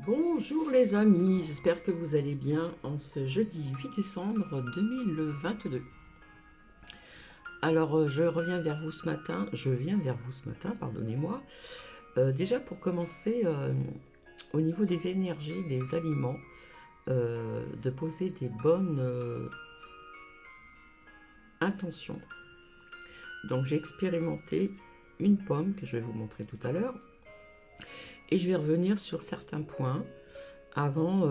Bonjour les amis, j'espère que vous allez bien en ce jeudi 8 décembre 2022. Alors je viens vers vous ce matin, pardonnez-moi. Déjà pour commencer, au niveau des énergies, des aliments, de poser des bonnes intentions. Donc j'ai expérimenté une pomme que je vais vous montrer tout à l'heure et je vais revenir sur certains points avant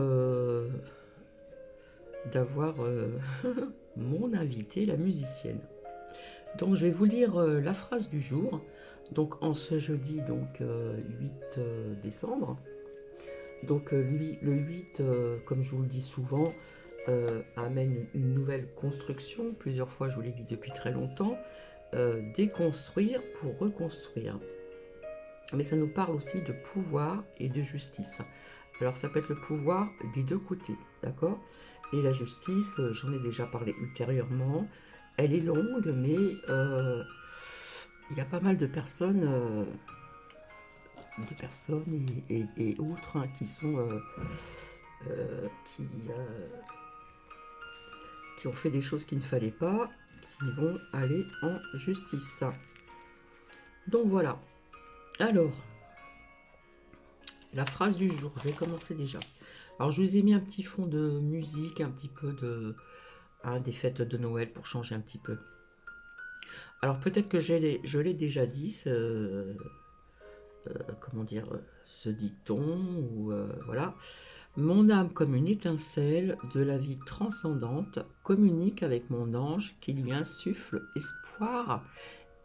d'avoir mon invité, la musicienne. Donc je vais vous lire la phrase du jour. Donc en ce jeudi 8 décembre. Donc le 8, comme je vous le dis souvent, amène une nouvelle construction. Plusieurs fois, je vous l'ai dit depuis très longtemps. Déconstruire pour reconstruire. Mais ça nous parle aussi de pouvoir et de justice. Alors ça peut être le pouvoir des deux côtés, d'accord? Et la justice, j'en ai déjà parlé ultérieurement. Elle est longue, mais il y a pas mal de personnes et autres qui sont euh, qui, euh, qui ont fait des choses qu'il ne fallait pas, qui vont aller en justice. Donc voilà. Alors, la phrase du jour, je vais commencer déjà. Alors je vous ai mis un petit fond de musique, un petit peu des fêtes de Noël pour changer un petit peu. Alors peut-être que je l'ai déjà dit, comment dire, ce dicton, ou voilà. Mon âme comme une étincelle de la vie transcendante communique avec mon ange qui lui insuffle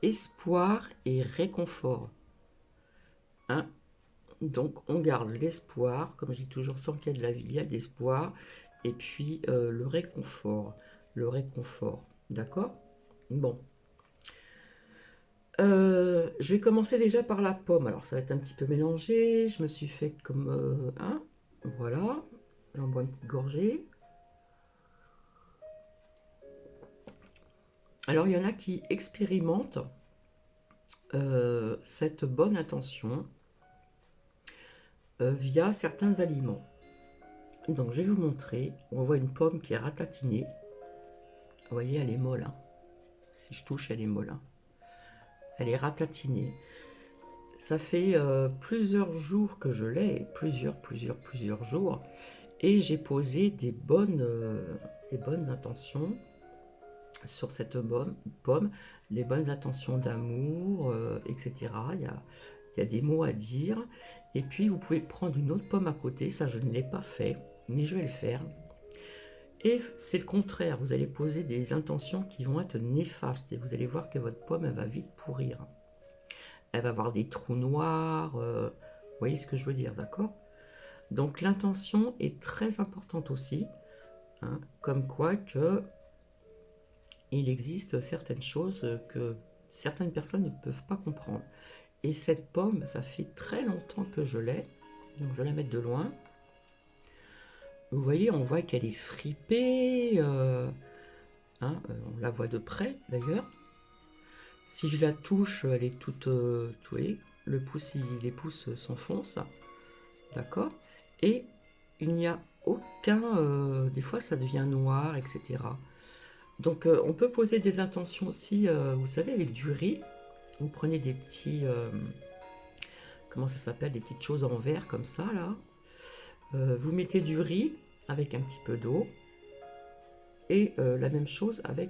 espoir et réconfort. Hein. Donc on garde l'espoir, comme je dis toujours, tant qu'il y a de la vie, il y a de l'espoir, et puis le réconfort, d'accord? Bon, je vais commencer déjà par la pomme. Alors ça va être un petit peu mélangé. Je me suis fait comme voilà. J'en bois une petite gorgée. Alors il y en a qui expérimentent cette bonne intention via certains aliments. Donc je vais vous montrer. On voit une pomme qui est ratatinée. Vous voyez, elle est molle. Hein. Si je touche, elle est molle. Hein. Elle est ratatinée. Ça fait plusieurs jours que je l'ai, plusieurs jours, et j'ai posé des bonnes intentions sur cette pomme, les bonnes intentions d'amour, etc. Il y a des mots à dire, et puis vous pouvez prendre une autre pomme à côté, ça je ne l'ai pas fait, mais je vais le faire. Et c'est le contraire, vous allez poser des intentions qui vont être néfastes, et vous allez voir que votre pomme, elle va vite pourrir. Elle va avoir des trous noirs, vous voyez ce que je veux dire, d'accord? Donc l'intention est très importante aussi, hein, comme quoi que il existe certaines choses que certaines personnes ne peuvent pas comprendre. Et cette pomme, ça fait très longtemps que je l'ai, donc je vais la mettre de loin. Vous voyez, on voit qu'elle est fripée, on la voit de près d'ailleurs. Si je la touche, elle est toute, vous voyez, les pouces s'enfoncent, d'accord? Et il n'y a aucun, des fois ça devient noir, etc. Donc on peut poser des intentions aussi, vous savez, avec du riz. Vous prenez des petits, comment ça s'appelle, des petites choses en verre comme ça, là. Vous mettez du riz avec un petit peu d'eau. Et la même chose avec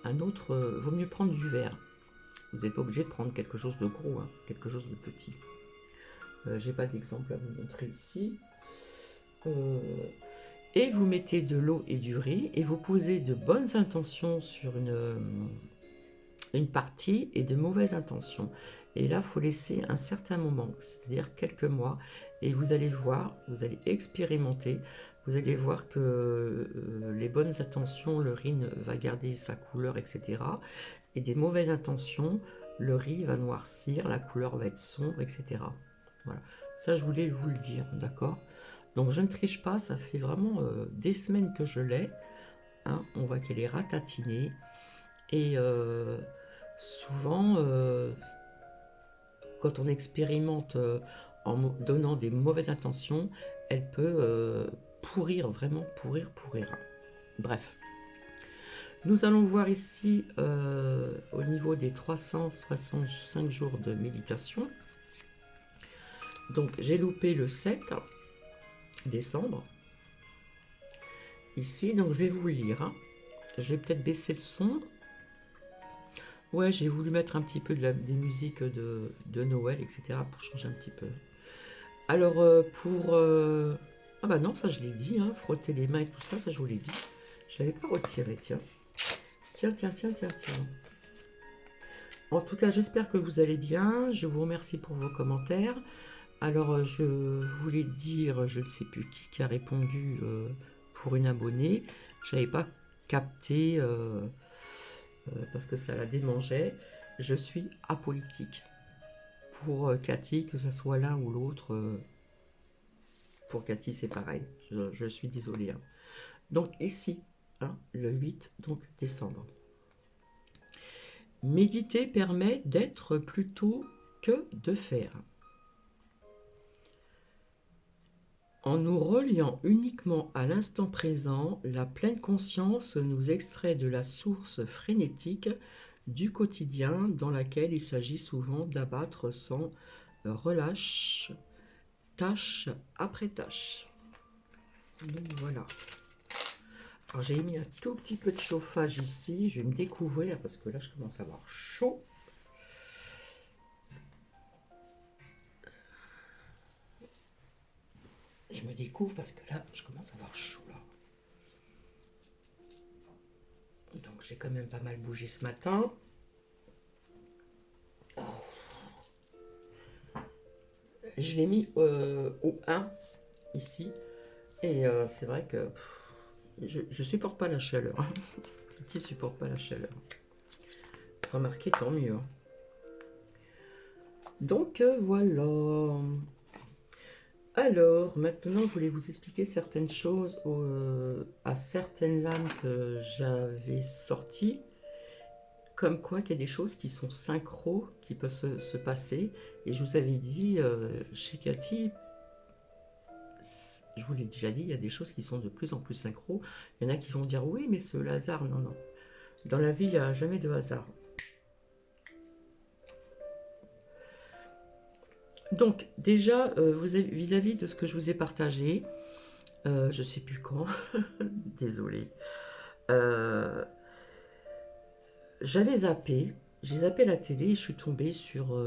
un autre, vaut mieux prendre du verre. Vous n'êtes pas obligé de prendre quelque chose de gros, hein, quelque chose de petit. J'ai pas d'exemple à vous montrer ici. Et vous mettez de l'eau et du riz et vous posez de bonnes intentions sur une partie et de mauvaises intentions. Et là, il faut laisser un certain moment, c'est-à-dire quelques mois, et vous allez voir, vous allez expérimenter, vous allez voir que les bonnes intentions, le riz va garder sa couleur, etc. Et des mauvaises intentions, le riz va noircir, la couleur va être sombre, etc. Voilà. Ça, je voulais vous le dire, d'accord? Donc, je ne triche pas, ça fait vraiment des semaines que je l'ai. Hein, on voit qu'elle est ratatinée. Et souvent, quand on expérimente en donnant des mauvaises intentions, elle peut pourrir, vraiment pourrir. Bref. Nous allons voir ici au niveau des 365 jours de méditation. Donc j'ai loupé le 7 décembre. Ici, donc je vais vous lire. Hein. Je vais peut-être baisser le son. Ouais, j'ai voulu mettre un petit peu des musiques de Noël, etc. pour changer un petit peu. Alors ah bah non, ça je l'ai dit, hein, frotter les mains et tout ça, ça je vous l'ai dit. Je n'avais pas retiré, tiens. Tiens. En tout cas, j'espère que vous allez bien. Je vous remercie pour vos commentaires. Alors, je voulais dire, je ne sais plus qui a répondu pour une abonnée. Je n'avais pas capté parce que ça la démangeait. Je suis apolitique. Pour Cathy, que ce soit l'un ou l'autre, pour Cathy, c'est pareil. Je suis désolée. Hein. Donc, ici, hein, le 8 donc, décembre. Méditer permet d'être plutôt que de faire. En nous reliant uniquement à l'instant présent, la pleine conscience nous extrait de la source frénétique du quotidien dans laquelle il s'agit souvent d'abattre sans relâche, tâche après tâche. Donc voilà. Alors j'ai mis un tout petit peu de chauffage ici, je vais me découvrir parce que là je commence à avoir chaud. Je me découvre parce que là, je commence à avoir chaud là. Donc j'ai quand même pas mal bougé ce matin. Oh. Je l'ai mis au 1 ici. Et c'est vrai que je supporte pas la chaleur. Petit supporte pas la chaleur. Remarquez, tant mieux. Donc voilà. Alors, maintenant, je voulais vous expliquer certaines choses à certaines lames que j'avais sorties. Comme quoi qu'il y a des choses qui sont synchro, qui peuvent se passer. Et je vous avais dit, chez Cathy, je vous l'ai déjà dit, il y a des choses qui sont de plus en plus synchro. Il y en a qui vont dire, oui, mais c'est le hasard. Non, non. Dans la vie, il n'y a jamais de hasard. Donc, déjà, vis-à-vis de ce que je vous ai partagé, je ne sais plus quand, désolée, j'avais zappé, j'ai zappé la télé et je suis tombée sur,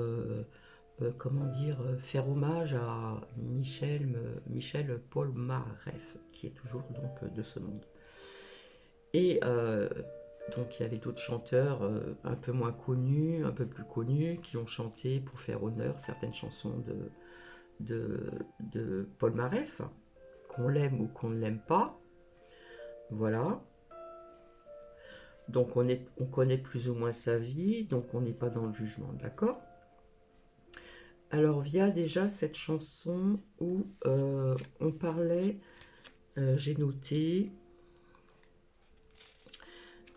comment dire, faire hommage à Michel Polnareff, qui est toujours donc de ce monde. Et donc il y avait d'autres chanteurs un peu moins connus, un peu plus connus, qui ont chanté pour faire honneur certaines chansons de Polnareff, qu'on l'aime ou qu'on ne l'aime pas. Voilà. Donc on connaît plus ou moins sa vie, donc on n'est pas dans le jugement, d'accord? Alors via déjà cette chanson où on parlait, j'ai noté,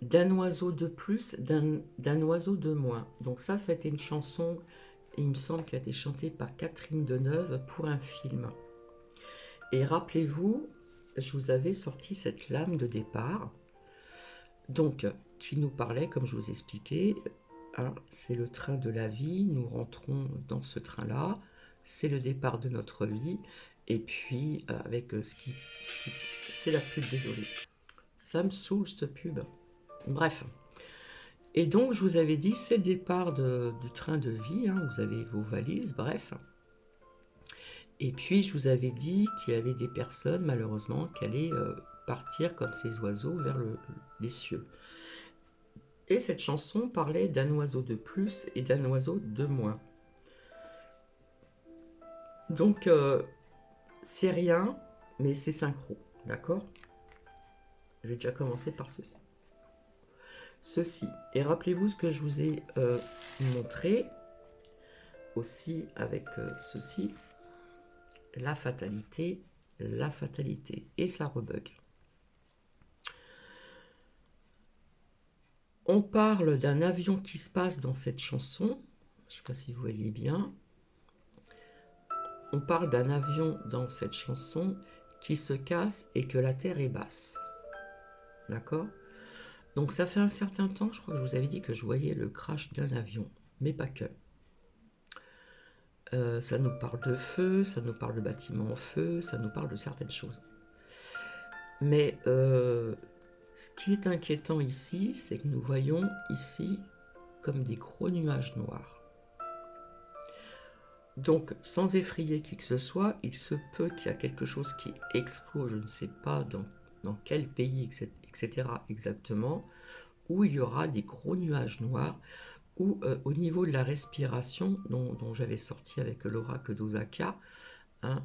d'un oiseau de plus, d'un oiseau de moins. Donc ça a été une chanson, il me semble, qui a été chantée par Catherine Deneuve pour un film. Et rappelez-vous, je vous avais sorti cette lame de départ, donc qui nous parlait, comme je vous expliquais, hein, c'est le train de la vie, nous rentrons dans ce train-là, c'est le départ de notre vie, et puis avec c'est la pub, désolé. Ça me saoule cette pub. Bref. Et donc, je vous avais dit, c'est le départ du train de vie, hein, vous avez vos valises, bref. Et puis, je vous avais dit qu'il y avait des personnes, malheureusement, qui allaient partir comme ces oiseaux vers les cieux. Et cette chanson parlait d'un oiseau de plus et d'un oiseau de moins. Donc, c'est rien, mais c'est synchro, d'accord? Je vais déjà commencer par ceci. Et rappelez-vous ce que je vous ai montré aussi avec ceci. La fatalité, et ça rebug. On parle d'un avion qui se passe dans cette chanson, je ne sais pas si vous voyez bien. on parle d'un avion dans cette chanson qui se casse et que la terre est basse. D'accord? Donc ça fait un certain temps, je crois que je vous avais dit que je voyais le crash d'un avion, mais pas que. Ça nous parle de feu, ça nous parle de bâtiments en feu, ça nous parle de certaines choses. Mais ce qui est inquiétant ici, c'est que nous voyons ici comme des gros nuages noirs. Donc, sans effrayer qui que ce soit, il se peut qu'il y a quelque chose qui explose, je ne sais pas dans quel pays, etc. exactement, où il y aura des gros nuages noirs, ou au niveau de la respiration, dont j'avais sorti avec l'oracle d'Osaka, hein,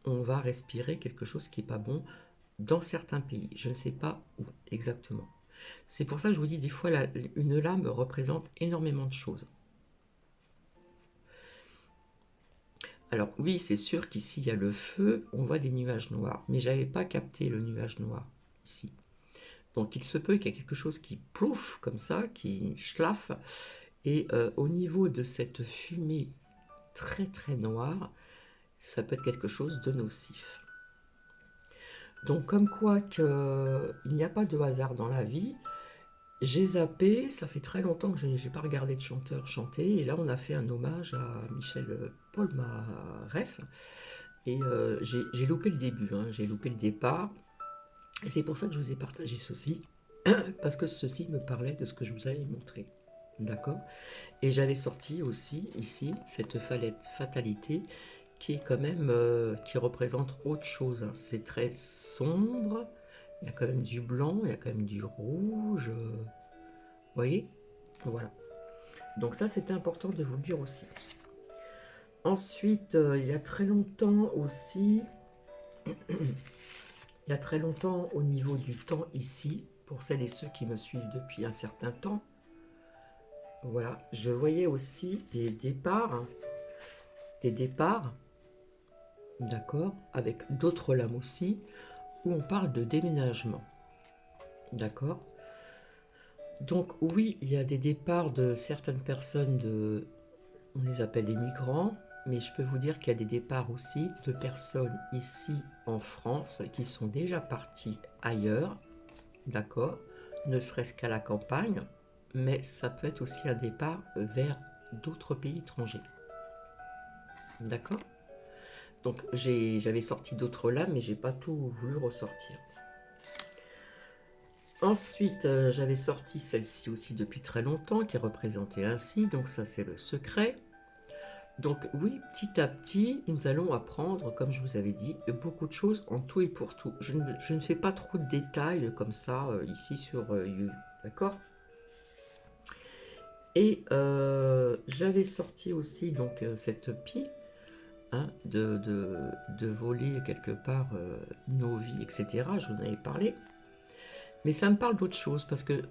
on va respirer quelque chose qui n'est pas bon dans certains pays. Je ne sais pas où exactement. C'est pour ça que je vous dis, des fois, une lame représente énormément de choses. Alors oui, c'est sûr qu'ici, il y a le feu, on voit des nuages noirs, mais je n'avais pas capté le nuage noir ici. Donc il se peut qu'il y ait quelque chose qui plouffe comme ça, qui schlaffe, et au niveau de cette fumée très très noire, ça peut être quelque chose de nocif. Donc comme quoi il n'y a pas de hasard dans la vie, j'ai zappé, ça fait très longtemps que je n'ai pas regardé de chanteur chanter, et là on a fait un hommage à Michel Polnareff, et j'ai loupé le début, hein, j'ai loupé le départ, et c'est pour ça que je vous ai partagé ceci, parce que ceci me parlait de ce que je vous avais montré, d'accord? Et j'avais sorti aussi ici cette fatalité qui est quand même, qui représente autre chose, hein. C'est très sombre, il y a quand même du blanc, il y a quand même du rouge, vous voyez? Voilà. Donc ça, c'était important de vous le dire aussi. Ensuite, il y a très longtemps aussi, il y a très longtemps au niveau du temps ici, pour celles et ceux qui me suivent depuis un certain temps, voilà, je voyais aussi des départs, d'accord, avec d'autres lames aussi, où on parle de déménagement, d'accord. Donc oui, il y a des départs de certaines personnes, on les appelle les migrants, mais je peux vous dire qu'il y a des départs aussi de personnes ici en France qui sont déjà parties ailleurs, d'accord, ne serait-ce qu'à la campagne, mais ça peut être aussi un départ vers d'autres pays étrangers, d'accord. Donc j'avais sorti d'autres lames, mais j'ai pas tout voulu ressortir. Ensuite, j'avais sorti celle-ci aussi depuis très longtemps, qui est représentée ainsi, donc ça c'est le secret. Donc oui, petit à petit, nous allons apprendre, comme je vous avais dit, beaucoup de choses en tout et pour tout. Je ne fais pas trop de détails comme ça ici sur You, d'accord. Et j'avais sorti aussi donc cette pie, hein, de voler quelque part nos vies, etc. Je vous en avais parlé. Mais ça me parle d'autre chose, parce que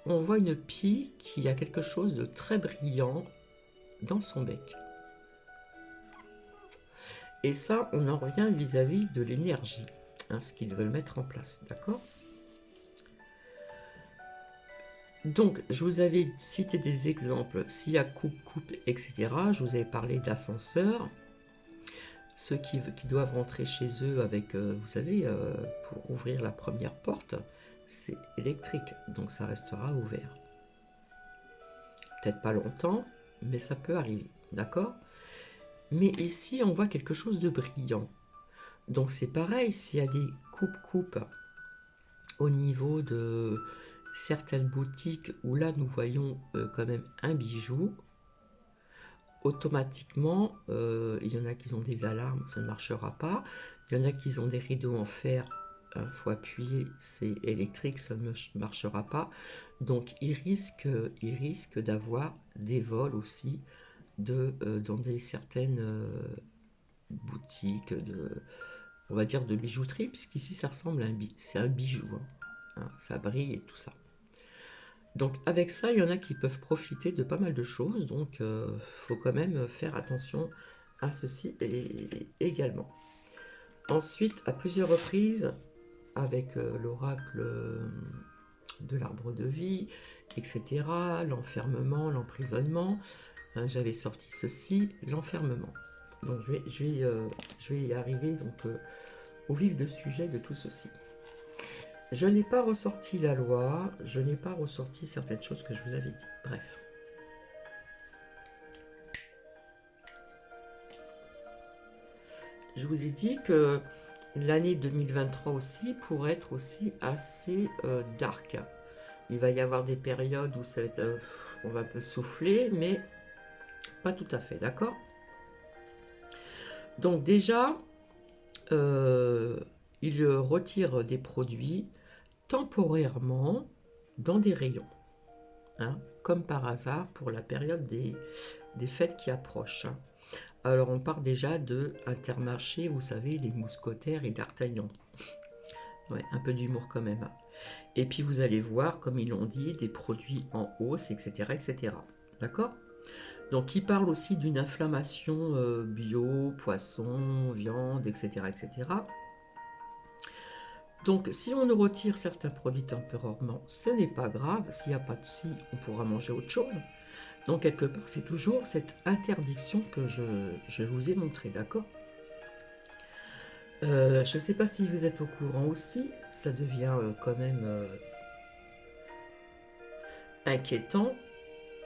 on voit une pie qui a quelque chose de très brillant dans son bec. Et ça, on en revient vis-à-vis de l'énergie, hein, ce qu'ils veulent mettre en place, d'accord. Donc, je vous avais cité des exemples, s'il y a coupe, etc. Je vous avais parlé d'ascenseur. Ceux qui doivent rentrer chez eux avec, vous savez, pour ouvrir la première porte, c'est électrique, donc ça restera ouvert. Peut-être pas longtemps, mais ça peut arriver, d'accord. Mais ici, on voit quelque chose de brillant. Donc c'est pareil, s'il y a des coupes au niveau de certaines boutiques où là nous voyons quand même un bijou, automatiquement, il y en a qui ont des alarmes, ça ne marchera pas. Il y en a qui ont des rideaux en fer, il faut appuyer, c'est électrique, ça ne marchera pas. Donc il risque d'avoir des vols aussi dans certaines boutiques on va dire de bijouterie, puisqu'ici ça ressemble à c'est un bijou, hein, ça brille et tout ça. Donc avec ça, il y en a qui peuvent profiter de pas mal de choses, donc faut quand même faire attention à ceci également. Ensuite, à plusieurs reprises, avec l'oracle de l'arbre de vie, etc., l'enfermement, l'emprisonnement, j'avais sorti ceci, l'enfermement. Donc je vais y arriver donc, au vif du sujet de tout ceci. Je n'ai pas ressorti la loi, je n'ai pas ressorti certaines choses que je vous avais dit. Bref. Je vous ai dit que l'année 2023 aussi pourrait être aussi assez dark. Il va y avoir des périodes où ça va être, on va un peu souffler, mais pas tout à fait, d'accord? Donc déjà, il retire des produits temporairement dans des rayons, hein, comme par hasard pour la période des fêtes qui approchent. Hein. Alors on part déjà de Intermarché, vous savez, les mousquetaires et d'Artagnan. Ouais, un peu d'humour quand même. Et puis vous allez voir, comme ils l'ont dit, des produits en hausse, etc. etc. D'accord? Donc il parle aussi d'une inflammation bio, poisson, viande, etc. etc. Donc si on retire certains produits temporairement, ce n'est pas grave. S'il n'y a pas de si, on pourra manger autre chose. Donc quelque part, c'est toujours cette interdiction que je vous ai montrée, d'accord? Je ne sais pas si vous êtes au courant aussi, ça devient quand même inquiétant.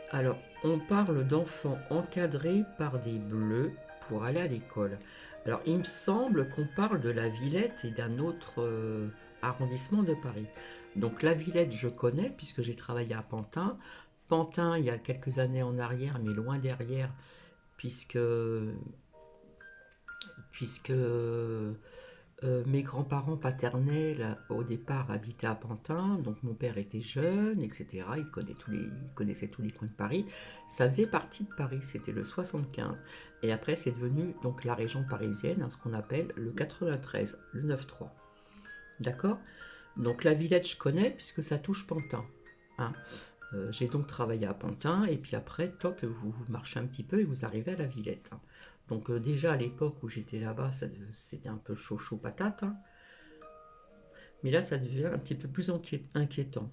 Alors, on parle d'enfants encadrés par des bleus pour aller à l'école. Alors, il me semble qu'on parle de la Villette et d'un autre arrondissement de Paris. Donc, la Villette, je connais puisque j'ai travaillé à Pantin. Pantin, il y a quelques années en arrière, mais loin derrière, puisque mes grands-parents paternels, au départ, habitaient à Pantin, donc mon père était jeune, etc. Il connaissait tous les coins de Paris. Ça faisait partie de Paris, c'était le 75. Et après, c'est devenu donc la région parisienne, hein, ce qu'on appelle le 93, le 9-3. D'accord? Donc la Villette, je connais, puisque ça touche Pantin. Hein. J'ai donc travaillé à Pantin, et puis après, toc, vous marchez un petit peu et vous arrivez à la Villette. Hein. Donc déjà à l'époque où j'étais là-bas, c'était un peu chaud chaud patate. Hein. Mais là, ça devient un petit peu plus inquiétant.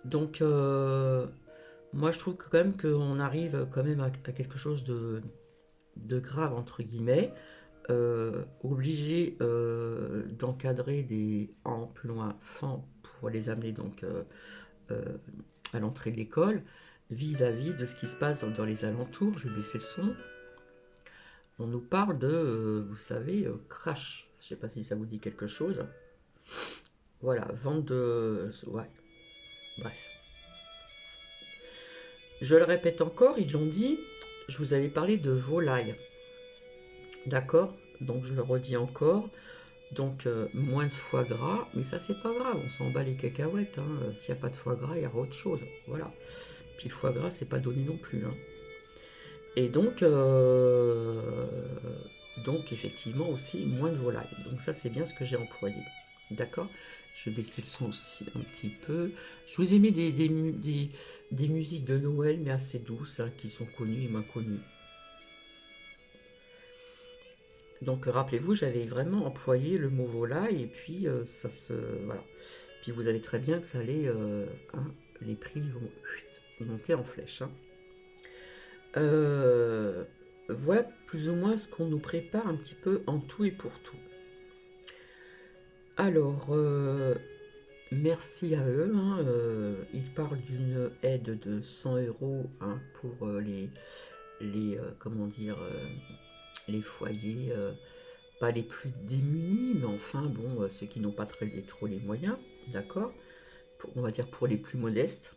Donc moi, je trouve que quand même qu'on arrive quand même à quelque chose de grave, entre guillemets. Obligé d'encadrer des enfants pour les amener donc euh, à l'entrée de l'école vis-à-vis de ce qui se passe dans les alentours. Je vais baisser le son. On nous parle de, vous savez, crash. Je ne sais pas si ça vous dit quelque chose. Voilà, vente de... Ouais, bref. Je le répète encore, ils l'ont dit, je vous avais parlé de volaille. D'accord? Donc je le redis encore. Donc moins de foie gras, mais ça c'est pas grave, on s'en bat les cacahuètes. Hein. S'il n'y a pas de foie gras, il y aura autre chose. Voilà. Puis le foie gras, c'est pas donné non plus. Hein. Et donc effectivement aussi moins de volaille. Donc ça c'est bien ce que j'ai employé. D'accord? Je vais baisser le son aussi un petit peu. Je vous ai mis des musiques de Noël, mais assez douces, hein, qui sont connues et moins connues. Donc rappelez-vous, j'avais vraiment employé le mot volaille, et puis ça se... Voilà. Puis vous savez très bien que ça allait... hein, les prix vont monter en flèche. Hein. Voilà plus ou moins ce qu'on nous prépare un petit peu en tout et pour tout. Alors, merci à eux. Hein, ils parlent d'une aide de 100 euros hein, pour comment dire, les foyers, pas les plus démunis, mais enfin, bon, ceux qui n'ont pas trop les moyens, d'accord? On va dire pour les plus modestes.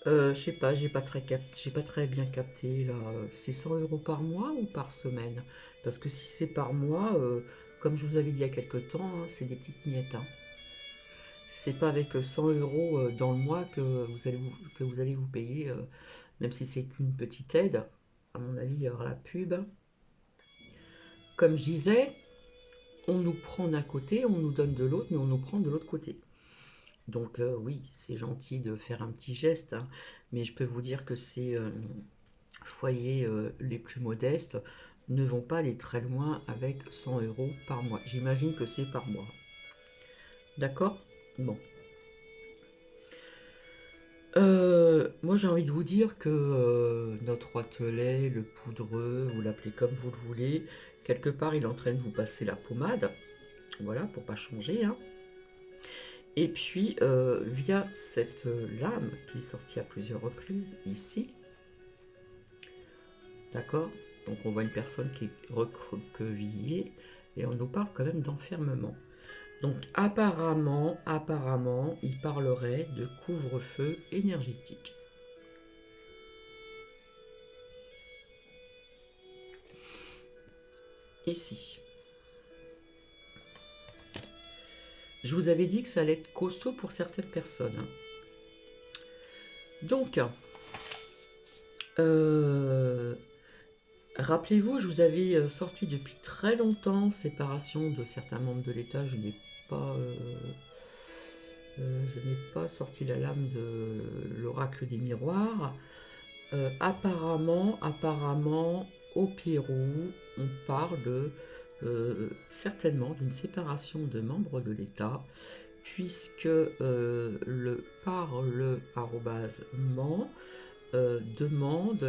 Je sais pas, j'ai pas très bien capté là. C'est 100 euros par mois ou par semaine? Parce que si c'est par mois, comme je vous avais dit il y a quelques temps, hein, c'est des petites miettes. Hein. C'est pas avec 100 euros dans le mois que vous allez vous payer, même si c'est qu'une petite aide. À mon avis, il y aura la pub. Comme je disais, on nous prend d'un côté, on nous donne de l'autre, mais on nous prend de l'autre côté. Donc oui, c'est gentil de faire un petit geste, hein, mais je peux vous dire que ces foyers les plus modestes ne vont pas aller très loin avec 100 euros par mois. J'imagine que c'est par mois. D'accord? Bon. Moi j'ai envie de vous dire que notre roitelet, le poudreux, vous l'appelez comme vous le voulez, quelque part il est en train de vous passer la pommade, voilà, pour pas changer, hein. Et puis via cette lame qui est sortie à plusieurs reprises ici, d'accord? Donc on voit une personne qui est recroquevillée et on nous parle quand même d'enfermement. Donc apparemment, il parlerait de couvre-feu énergétique. Ici. Je vous avais dit que ça allait être costaud pour certaines personnes, hein. Donc, rappelez-vous, je vous avais sorti depuis très longtemps séparation de certains membres de l'État. Je n'ai pas sorti la lame de l'oracle des miroirs. Apparemment, au Pérou, on parle certainement d'une séparation de membres de l'État, puisque le parle-ment demande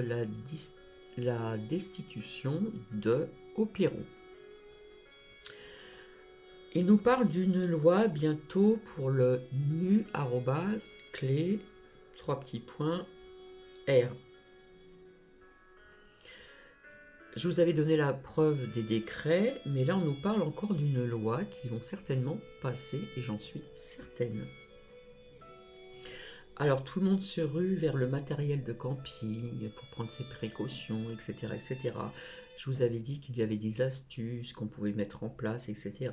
la destitution de au Pérou. Il nous parle d'une loi bientôt pour le nu clé 3 petits points R. Je vous avais donné la preuve des décrets, mais là on nous parle encore d'une loi qui vont certainement passer, et j'en suis certaine. Alors tout le monde se rue vers le matériel de camping pour prendre ses précautions, etc., etc. Je vous avais dit qu'il y avait des astuces qu'on pouvait mettre en place, etc.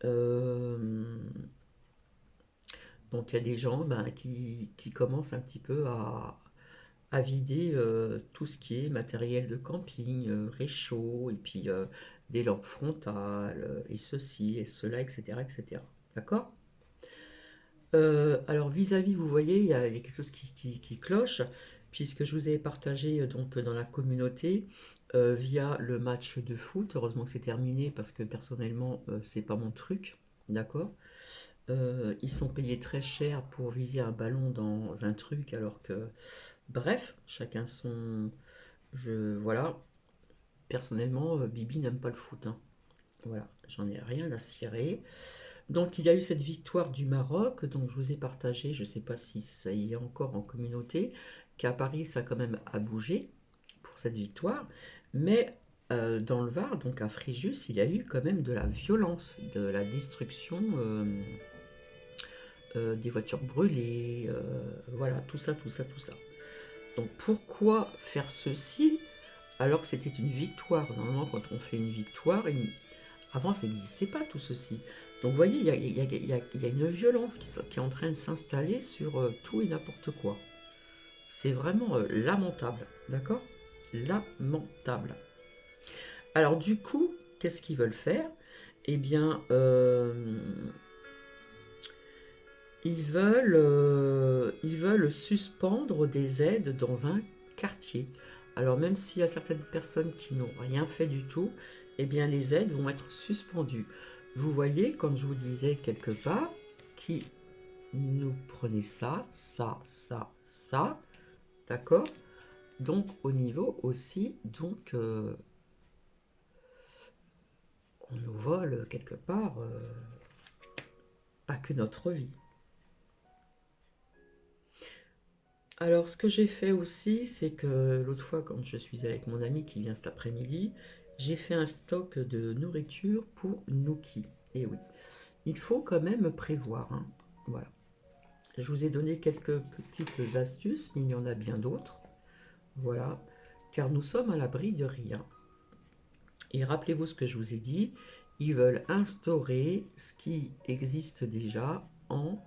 Donc il y a des gens qui commencent un petit peu à vider tout ce qui est matériel de camping, réchaud, et puis des lampes frontales, et ceci, et cela, etc. etc. D'accord? Alors vis-à-vis, vous voyez, il y a quelque chose qui cloche, puisque je vous ai partagé donc dans la communauté via le match de foot. Heureusement que c'est terminé, parce que personnellement, c'est pas mon truc, d'accord? Ils sont payés très cher pour viser un ballon dans un truc, alors que, bref, chacun son... Voilà, personnellement, Bibi n'aime pas le foot, hein. Voilà, j'en ai rien à cirer. Donc il y a eu cette victoire du Maroc, donc je vous ai partagé, je ne sais pas si ça y est encore en communauté, qu'à Paris ça quand même a bougé pour cette victoire, mais dans le Var, donc à Fréjus, il y a eu quand même de la violence, de la destruction des voitures brûlées, voilà, tout ça, tout ça, tout ça. Donc pourquoi faire ceci alors que c'était une victoire? Normalement, quand on fait une victoire, avant ça n'existait pas tout ceci. Donc vous voyez, il y a une violence qui est en train de s'installer sur tout et n'importe quoi. C'est vraiment lamentable, d'accord? Lamentable. Alors du coup, qu'est-ce qu'ils veulent faire? Eh bien, ils veulent suspendre des aides dans un quartier. Alors même s'il y a certaines personnes qui n'ont rien fait du tout, eh bien les aides vont être suspendues. Vous voyez, comme je vous disais quelque part, qui nous prenait ça, ça, ça, ça, d'accord? Donc au niveau aussi, donc on nous vole quelque part pas que notre vie. Alors, ce que j'ai fait aussi, c'est que l'autre fois, quand je suis avec mon ami qui vient cet après-midi, j'ai fait un stock de nourriture pour Nookie. Et oui, il faut quand même prévoir, hein. Voilà. Je vous ai donné quelques petites astuces, mais il y en a bien d'autres. Voilà. Car nous sommes à l'abri de rien. Et rappelez-vous ce que je vous ai dit, ils veulent instaurer ce qui existe déjà en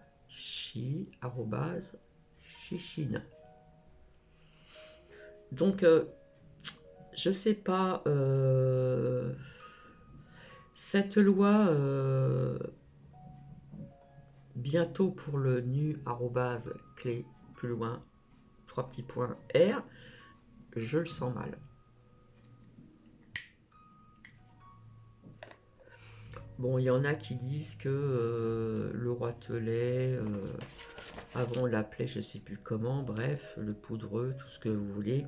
Chichine. Donc, je sais pas, cette loi, bientôt pour le nu, clé, plus loin, 3 petits points R, je le sens mal. Bon, il y en a qui disent que le roitelet, Avant, on l'appelait, je ne sais plus comment, bref, le poudreux, tout ce que vous voulez.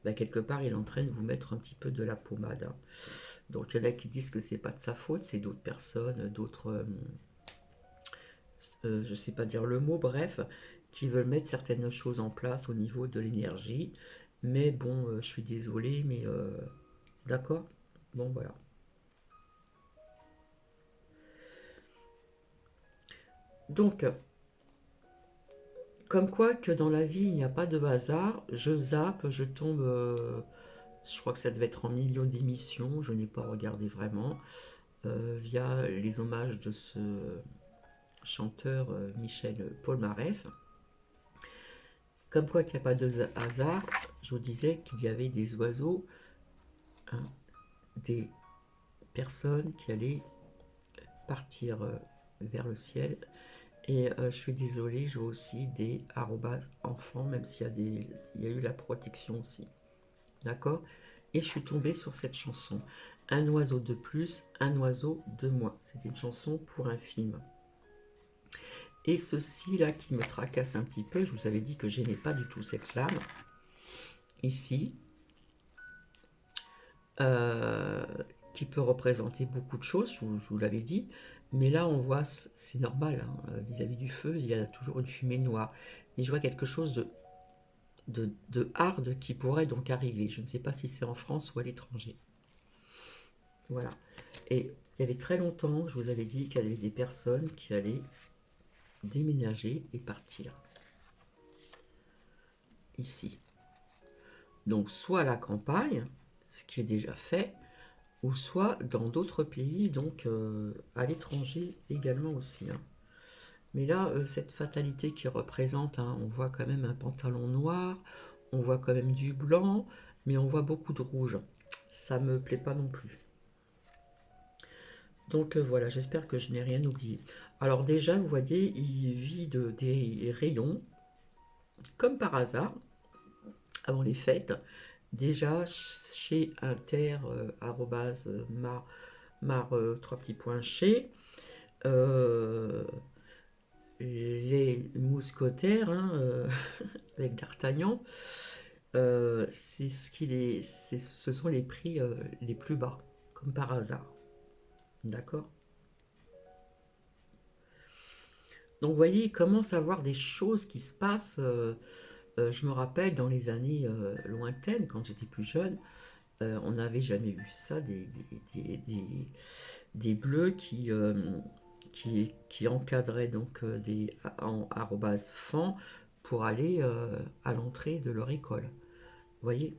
Ben, quelque part, il est en train de vous mettre un petit peu de la pommade. Hein. Donc, il y en a qui disent que c'est pas de sa faute, c'est d'autres personnes, d'autres, je ne sais pas dire le mot, bref, qui veulent mettre certaines choses en place au niveau de l'énergie. Mais bon, je suis désolée, mais d'accord. Bon, voilà. Donc, comme quoi que dans la vie, il n'y a pas de hasard. Je zappe, je tombe, je crois que ça devait être en milieu d'émission, je n'ai pas regardé vraiment, via les hommages de ce chanteur Michel Polnareff. Comme quoi qu'il n'y a pas de hasard, je vous disais qu'il y avait des oiseaux, hein, des personnes qui allaient partir vers le ciel. Et je suis désolée, je vois aussi des enfants, même s'il y a il y a eu la protection aussi. D'accord. Et je suis tombée sur cette chanson. Un oiseau de plus, un oiseau de moins. C'était une chanson pour un film. Et ceci là qui me tracasse un petit peu, je vous avais dit que j'aimais pas du tout cette lame. Ici. Qui peut représenter beaucoup de choses, je vous l'avais dit. Mais là, on voit, c'est normal, hein, vis-à-vis du feu, il y a toujours une fumée noire. Mais je vois quelque chose de hard qui pourrait donc arriver. Je ne sais pas si c'est en France ou à l'étranger. Voilà. Et il y avait très longtemps, je vous avais dit qu'il y avait des personnes qui allaient déménager et partir. Ici. Donc, soit à la campagne, ce qui est déjà fait, ou soit dans d'autres pays, donc à l'étranger également aussi. Hein. Mais là, cette fatalité qui représente, hein, on voit quand même un pantalon noir, on voit quand même du blanc, mais on voit beaucoup de rouge. Ça me plaît pas non plus. Donc voilà, j'espère que je n'ai rien oublié. Alors déjà, vous voyez, il vit des rayons, comme par hasard, avant les fêtes. Déjà, chez Inter, mar 3 petits points chez, les mousquetaires, hein, avec D'Artagnan, c'est ce sont les prix les plus bas, comme par hasard. D'accord. Donc, vous voyez, il commence à avoir des choses qui se passent. Je me rappelle dans les années lointaines, quand j'étais plus jeune, on n'avait jamais vu ça, des bleus qui encadraient donc des en arrobase fan pour aller à l'entrée de leur école. Vous voyez.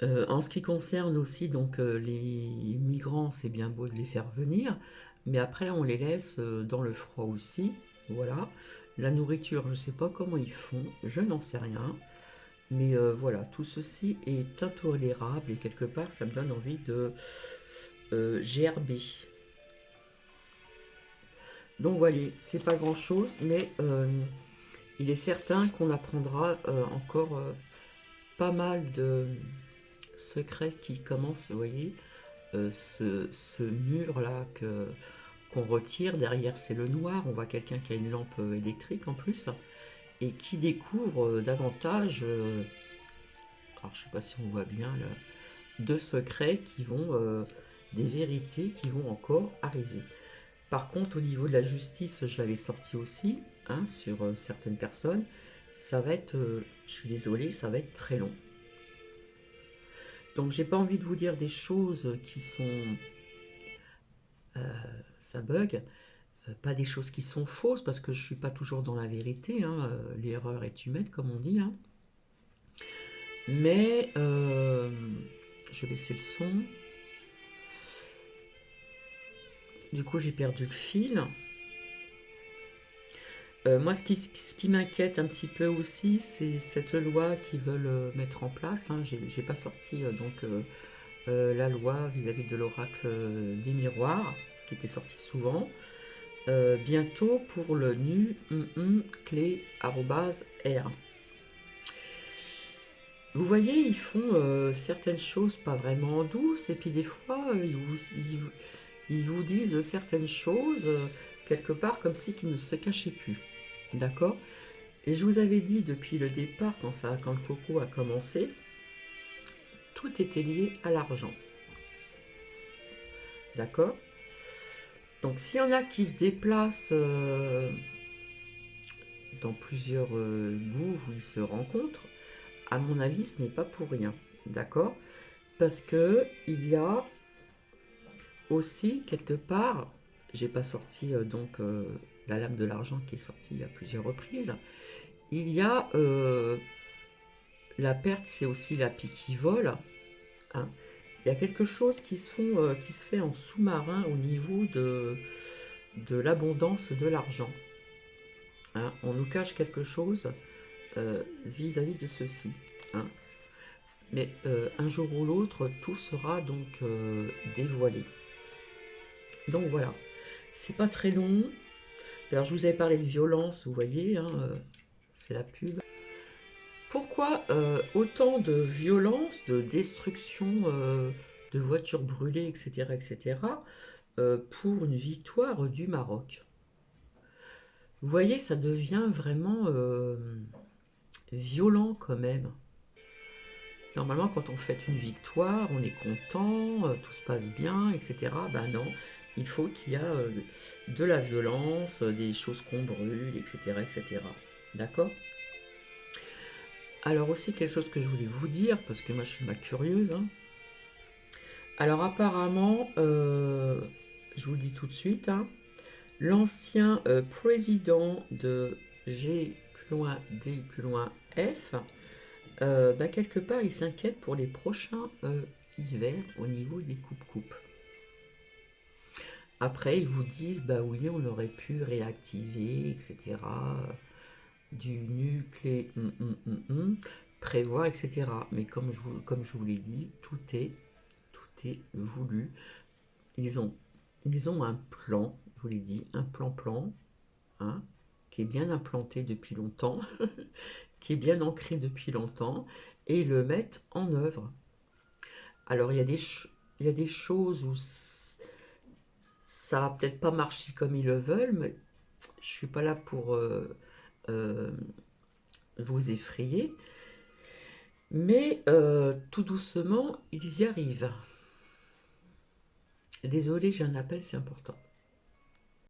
En ce qui concerne aussi donc les migrants, c'est bien beau de les faire venir, mais après on les laisse dans le froid aussi. Voilà. La nourriture, je ne sais pas comment ils font, je n'en sais rien. Mais voilà, tout ceci est intolérable et quelque part ça me donne envie de gerber. Donc voilà, c'est pas grand chose, mais il est certain qu'on apprendra encore pas mal de secrets qui commencent, vous voyez, ce mur là qu'on retire, derrière c'est le noir, on voit quelqu'un qui a une lampe électrique en plus, et qui découvre davantage, alors je sais pas si on voit bien là, de secrets qui vont, des vérités qui vont encore arriver. Par contre, au niveau de la justice, je l'avais sorti aussi, hein, sur certaines personnes, ça va être, je suis désolée, ça va être très long. Donc j'ai pas envie de vous dire des choses qui sont, ça bug, pas des choses qui sont fausses, parce que je suis pas toujours dans la vérité, hein, l'erreur est humaine comme on dit, hein. Mais je vais baisser le son. Du coup, j'ai perdu le fil. Moi, ce qui m'inquiète un petit peu aussi, c'est cette loi qu'ils veulent mettre en place. Hein. J'ai pas sorti la loi vis-à-vis de l'oracle des miroirs, qui était sortie souvent. Bientôt pour le nu clé @r. Vous voyez, ils font certaines choses pas vraiment douces, et puis des fois, ils vous disent certaines choses quelque part comme si qu'il ne se cachait plus. D'accord? Et je vous avais dit depuis le départ, quand le coco a commencé, tout était lié à l'argent. D'accord? Donc s'il y en a qui se déplacent dans plusieurs gouffres où ils se rencontrent, à mon avis, ce n'est pas pour rien. D'accord? Parce que il y a aussi quelque part, j'ai pas sorti la lame de l'argent qui est sortie à plusieurs reprises. Il y a la perte, c'est aussi la pie qui vole. Hein. Il y a quelque chose qui qui se fait en sous-marin au niveau de l'abondance de l'argent. Hein. On nous cache quelque chose vis-à-vis de ceci. Hein. Mais un jour ou l'autre, tout sera donc dévoilé. Donc voilà, c'est pas très long. Alors je vous avais parlé de violence, vous voyez, hein, c'est la pub. Pourquoi autant de violence, de destruction de voitures brûlées, etc., etc., pour une victoire du Maroc? Vous voyez, ça devient vraiment violent quand même. Normalement, quand on fête une victoire, on est content, tout se passe bien, etc. Ben non, il faut qu'il y a de la violence, des choses qu'on brûle, etc., etc. D'accord? Alors aussi, quelque chose que je voulais vous dire, parce que moi je suis ma curieuse. Hein. Alors apparemment, je vous le dis tout de suite, hein, l'ancien président de G plus loin D plus loin F, bah, quelque part, il s'inquiète pour les prochains hivers au niveau des coupes-coupes. Après, ils vous disent, bah oui, on aurait pu réactiver, etc., du nucléaire, prévoir, etc. Mais comme je vous l'ai dit, tout est voulu. Ils ont un plan, je vous l'ai dit, un plan, hein, qui est bien implanté depuis longtemps, qui est bien ancré depuis longtemps, et ils le mettent en œuvre. Alors, il y a des choses où ça va peut-être pas marcher comme ils le veulent, mais je suis pas là pour euh, vous effrayer. Mais tout doucement, ils y arrivent. Désolée, j'ai un appel, c'est important.